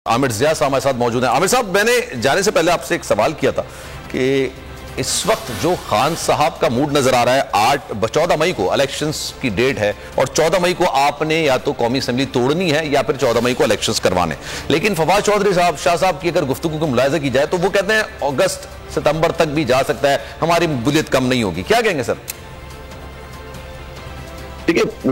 عامر ضیاء صاحب ہمارے ساتھ موجود ہیں۔ عامر صاحب، میں نے جانے سے پہلے آپ سے ایک سوال کیا تھا کہ اس وقت جو خان صاحب کا موڈ نظر آ رہا ہے، 14 مئی کو الیکشنز کی ڈیٹ ہے اور 14 مئی کو آپ نے یا تو قومی اسمبلی توڑنی ہے یا پھر 14 مئی کو الیکشنز کروانے، لیکن فواد چودھری صاحب، شاہ صاحب کی اگر گفتگو کو ملاحظہ کی جائے تو وہ کہتے ہیں اگست ستمبر تک بھی جا سکتا ہے، ہماری مقبولیت کم نہیں ہوگی۔ کیا کہیں گے سر؟ دیکھیں،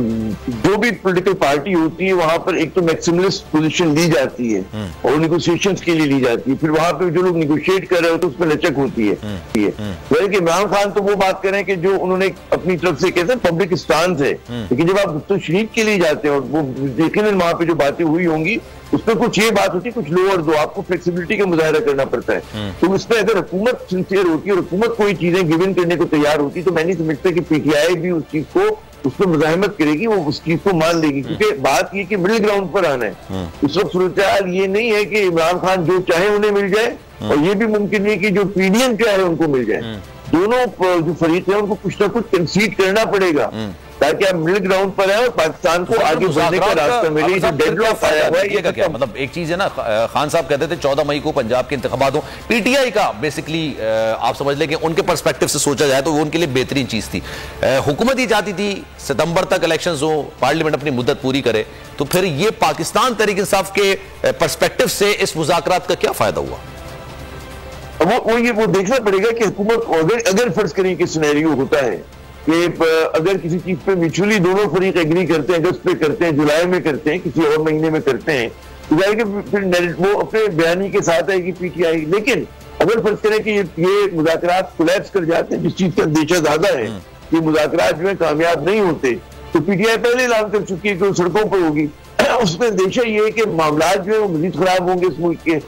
جو بھی پولیٹیکل پارٹی ہوتی ہے وہاں پر ایک تو میکسیملسٹ پوزیشن لی جاتی ہے اور نیگوسیشنز کے لیے لی جاتی ہے، پھر وہاں پہ جو لوگ نیگوشیٹ کر رہے ہوتے ہیں اس میں لچک ہوتی ہے۔ کہ عمران خان تو وہ بات کریں کہ جو انہوں نے اپنی طرف سے کہتے ہیں پبلک اسٹانس ہے، لیکن جب آپ گفتگو شریف کے لیے جاتے ہیں اور وہ یقیناً وہاں پہ جو باتیں ہوئی ہوں گی اس میں کچھ یہ بات ہوتی ہے، کچھ لوور دو، آپ کو فلیکسیبلٹی کا مظاہرہ کرنا پڑتا ہے۔ تو اس میں اگر حکومت سنسیئر ہوتی ہے اور حکومت کوئی چیزیں گیون کرنے کو تیار ہوتی تو میں نہیں سمجھتا کہ پی ٹی آئی بھی اس چیز کو اس پہ مزاحمت کرے گی، وہ اس چیز کو مان لے گی، کیونکہ بات یہ کہ مڈل گراؤنڈ پر آنا ہے۔ اس وقت صورتحال یہ نہیں ہے کہ عمران خان جو چاہے انہیں مل جائے، اور یہ بھی ممکن نہیں کہ جو پی ڈی ایم چاہے ان کو مل جائے۔ دونوں جو فریق ہیں ان کو کچھ نہ کچھ کنسیڈ کرنا پڑے گا تاکہ آپ مڈل گراؤنڈ پر ہیں اور پاکستان کو آگے بڑھنے کا راستہ ملے۔ جو ڈیڈ لاک آیا ہوا ہے یہ کیا مطلب ایک چیز ہے نا، خان صاحب کہتے تھے 14 مئی کو پنجاب کے انتخابات ہوں، پی ٹی آئی کا بیسیکلی آپ سمجھ لیں کہ ان کے پرسپیکٹو سے سوچا جائے تو وہ ان کے لیے بہترین چیز تھی۔ حکومت ہی چاہتی تھی ستمبر تک الیکشنز ہوں، پارلیمنٹ اپنی مدت پوری کرے، تو پھر یہ پاکستان تحریک انصاف کے پرسپیکٹو سے اس مذاکرات کا کیا فائدہ ہوا؟ وہ دیکھنا پڑے گا کہ حکومت اگر فرض کریں کہ سینیریو ہوتا ہے کہ اگر کسی چیز پہ میچولی دونوں فریق ایگری کرتے ہیں، اگست پہ کرتے ہیں، جولائی میں کرتے ہیں، کسی اور مہینے میں کرتے ہیں، تو ظاہر کہ پھر وہ اپنے بیانی کے ساتھ آئے گی پی ٹی آئی۔ لیکن اگر فرض کریں کہ یہ مذاکرات کولیپس کر جاتے ہیں، جس چیز کا اندیشہ زیادہ ہے کہ مذاکرات جو ہے کامیاب نہیں ہوتے، تو پی ٹی آئی پہلے اعلان کر چکی ہے کہ وہ سڑکوں پر ہوگی۔ اس میں اندیشہ یہ ہے کہ معاملات جو ہے وہ مزید خراب ہوں گے اس ملک کے۔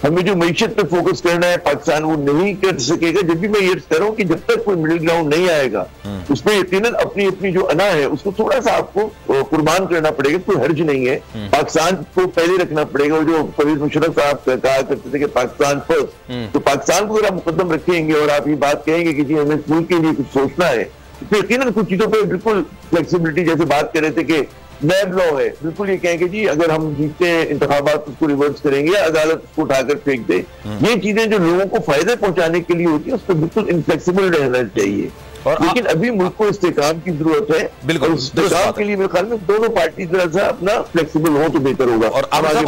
ہمیں جو معیشت پہ فوکس کرنا ہے پاکستان وہ نہیں کر سکے گا۔ جب بھی میں یہ کہہ رہا ہوں کہ جب تک کوئی مڈل گراؤنڈ نہیں آئے گا اس میں یقیناً اپنی جو انا ہے اس کو تھوڑا سا آپ کو قربان کرنا پڑے گا، کوئی حرج نہیں ہے۔ پاکستان کو پہلے رکھنا پڑے گا، جو پرویز مشرف صاحب کہا کرتے تھے کہ پاکستان فرسٹ، تو پاکستان کو اگر آپ مقدم رکھیں گے اور آپ یہ بات کہیں گے کہ جی ہمیں ملک کے لیے کچھ سوچنا ہے، تو یقیناً کچھ چیزوں پہ بالکل فلیکسیبلٹی، جیسے بات کر رہے تھے کہ نیب لا ہے، بالکل یہ کہیں کہ جی اگر ہم جیتے ہیں انتخابات اس کو ریورس کریں گے یا عدالت اس کو اٹھا کر پھینک دے، یہ چیزیں جو لوگوں کو فائدے پہنچانے کے لیے ہوتی ہیں اس پہ بالکل انفلیکسیبل رہنا چاہیے۔ لیکن ابھی ملک کو استحکام کی ضرورت ہے، اور استحکام کے لیے میرے خیال میں دونوں پارٹی ذرا سا اپنا فلیکسیبل ہو تو بہتر ہوگا۔ اور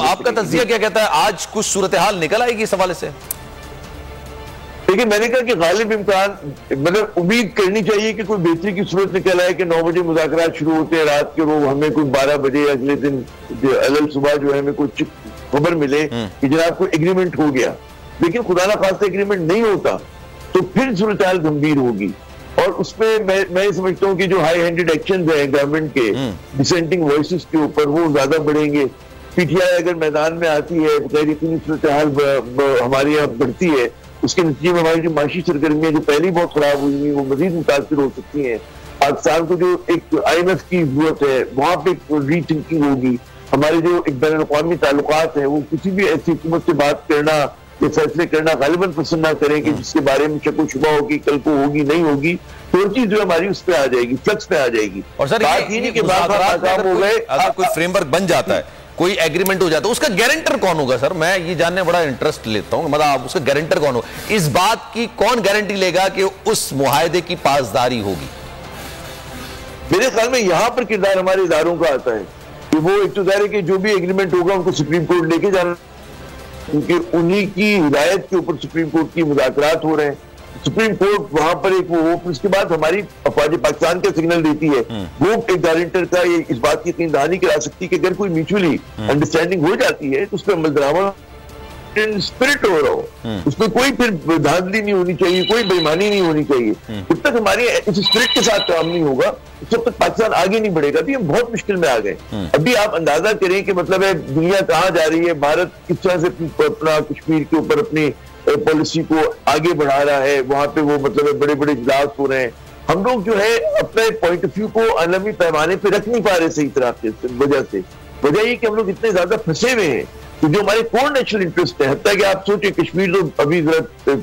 آپ کا تجزیہ کیا کہتا ہے، آج کچھ صورتحال نکل آئے گی اس حوالے سے؟ لیکن میں نے کہا کہ غالب امکان، مطلب امید کرنی چاہیے کہ کوئی بہتری کی صورت نکل آئے کہ 9 بجے مذاکرات شروع ہوتے ہیں رات کے، وہ ہمیں کوئی 12 بجے اگلے دن صبح جو ہے ہمیں کوئی خبر ملے کہ جناب کوئی ایگریمنٹ ہو گیا۔ لیکن خدا نہ خواستہ ایگریمنٹ نہیں ہوتا تو پھر صورتحال گمبھیر ہوگی، اور اس پہ میں یہ سمجھتا ہوں کہ جو ہائی ہینڈڈ ایکشنز ہیں گورنمنٹ کے ڈسینٹنگ وائسز کے اوپر وہ زیادہ بڑھیں گے۔ پی ٹی آئی اگر میدان میں آتی ہے، غیر یقینی صورتحال ہمارے یہاں بڑھتی ہے، اس کے نتیجے میں ہماری جو معاشی سرگرمیاں جو پہلی بہت خراب ہوئی ہیں وہ مزید متاثر ہو سکتی ہیں۔ پاکستان کو جو ایک آئی ایم ایف کی ضرورت ہے وہاں پہ ری تھنکنگ ہوگی۔ ہمارے جو ایک بین الاقوامی تعلقات ہیں وہ کسی بھی ایسی حکومت سے بات کرنا یا فیصلے کرنا غالباً پسند نہ کریں کہ جس کے بارے میں شک و شبہ ہوگی کل کو ہوگی نہیں ہوگی، تو وہ چیز جو ہماری اس پہ آ جائے گی، فلکس پہ آ جائے گی۔ اور سر بات یہ نہیں کہ ناکام ہو گئے، اگر کوئی فریم ورک بن جاتا ہے، کوئی ایگریمنٹ ہو جاتا ہے، اس کا گارنٹر کون ہوگا؟ سر میں یہ جاننے بڑا انٹرسٹ لیتا ہوں، مطلب اس کا گارنٹر کون ہوگا؟ اس بات کی کون گارنٹی لے گا کہ اس معاہدے کی پاسداری ہوگی؟ میرے خیال میں یہاں پر کردار ہمارے اداروں کا آتا ہے کہ وہ ایک تو ظاہر ہے کہ جو بھی ایگریمنٹ ہوگا ان کو سپریم کورٹ لے کے جانا، کیونکہ انہی کی ہدایت کے اوپر سپریم کورٹ کی مذاکرات ہو رہے ہیں۔ سپریم کورٹ وہاں پر ایک وہ اس کے بعد ہماری افواج پاکستان کا سگنل دیتی ہے، وہ ایک گارنٹر کا یہ اس بات کی یقین دہانی کرا سکتی ہے کہ اگر کوئی میوچولی انڈرسٹینڈنگ ہو جاتی ہے تو اس پہ عمل درآمد اسپرٹ ہو رہا ہو، اس میں کوئی پھر دھاندلی نہیں ہونی چاہیے، کوئی بےمانی نہیں ہونی چاہیے۔ جب تک ہماری اس اسپرٹ کے ساتھ کام نہیں ہوگا اس وقت تک پاکستان آگے نہیں بڑھے گا۔ ابھی ہم بہت مشکل میں آ گئے۔ ابھی آپ اندازہ کریں کہ مطلب ہے دنیا کہاں جا رہی ہے، بھارت کس طرح سے اپنا کشمیر کے اوپر اپنی پالیسی کو آگے بڑھا رہا ہے، وہاں پہ وہ مطلب بڑے بڑے اجلاس ہو رہے ہیں۔ ہم لوگ جو ہے اپنے پوائنٹ آف ویو کو عالمی پیمانے پہ رکھ نہیں پا رہے صحیح طرح سے، وجہ یہ کہ ہم لوگ اتنے زیادہ پھنسے ہوئے ہیں کہ جو ہمارے کور نیشنل انٹرسٹ ہے، حتیٰ کہ آپ سوچیں کشمیر تو ابھی ذرا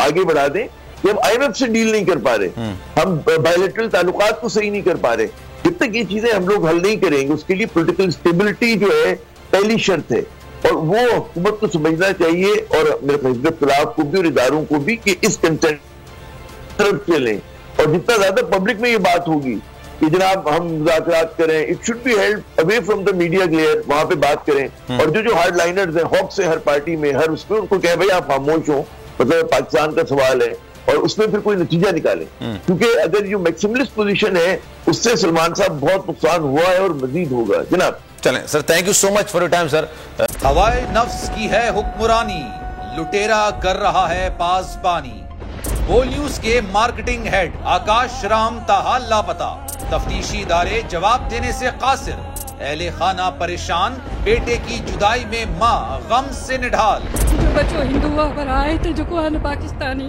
آگے بڑھا دیں کہ ہم آئی ایم ایف سے ڈیل نہیں کر پا رہے، ہم بائیلیٹرل تعلقات کو صحیح نہیں کر پا رہے۔ جب تک یہ چیزیں ہم لوگ حل نہیں کریں گے، اس کے لیے پولیٹیکل اسٹیبلٹی جو ہے پہلی شرط ہے۔ اور وہ حکومت کو سمجھنا چاہیے اور میرے حزب اختلاف کو بھی اور اداروں کو بھی کہ اس کنسنٹ چلیں. اور جتنا زیادہ پبلک میں یہ بات ہوگی کہ جناب ہم مذاکرات کریں, it should be held away from the media glare, وہاں پہ بات کریں. اور جو ہارڈ لائنرز ہیں, ہوکس ہیں ہر پارٹی میں, ہر اس میں ان کو کہیں بھائی آپ خاموش ہوں, مطلب پاکستان کا سوال ہے, اور اس میں پھر کوئی نتیجہ نکالیں. کیونکہ اگر جو میکسیملسٹ پوزیشن ہے اس سے سلمان صاحب بہت نقصان ہوا ہے اور مزید ہوگا. جناب چلیں sir, thank you so much for your time sir. ہوائے نفس کی ہے حکمرانی, لٹیرا کر رہا ہے پاسبانی. بول نیوز کے مارکیٹنگ ہیڈ آکاش رام تاحال لاپتہ, تفتیشی ادارے جواب دینے سے قاصر. اہل خانہ پریشان, بیٹے کی جدائی میں ماں غم سے نڈھال. جو بچو ہندو ہوا پر آئے تھے جو کو پاکستانی,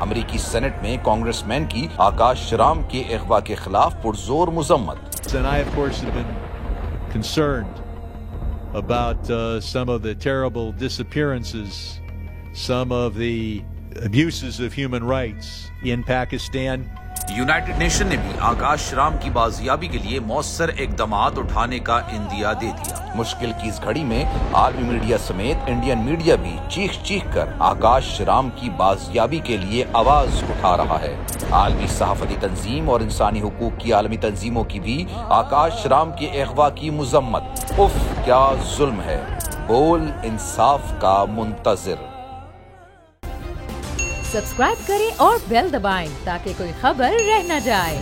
امریکی سینٹ میں کانگریس مین کی آکاش رام کے اغوا کے خلاف پرزور مذمت. And I, of course, have been concerned about some of the terrible disappearances, some of the abuses of human rights in Pakistan. United nation نے بھی آکاش رام کی بازیابی کے لیے مؤثر اقدامات اٹھانے کا عندیہ دے دیا. مشکل کی اس گھڑی میں عالمی میڈیا سمیت انڈین میڈیا بھی چیخ چیخ کر آکاش رام کی بازیابی کے لیے آواز اٹھا رہا ہے. عالمی صحافتی تنظیم اور انسانی حقوق کی عالمی تنظیموں کی بھی آکاش رام کے اغوا کی مذمت. اف کیا ظلم ہے, بول انصاف کا منتظر. سبسکرائب کریں اور بیل دبائیں تاکہ کوئی خبر رہ نہ جائے.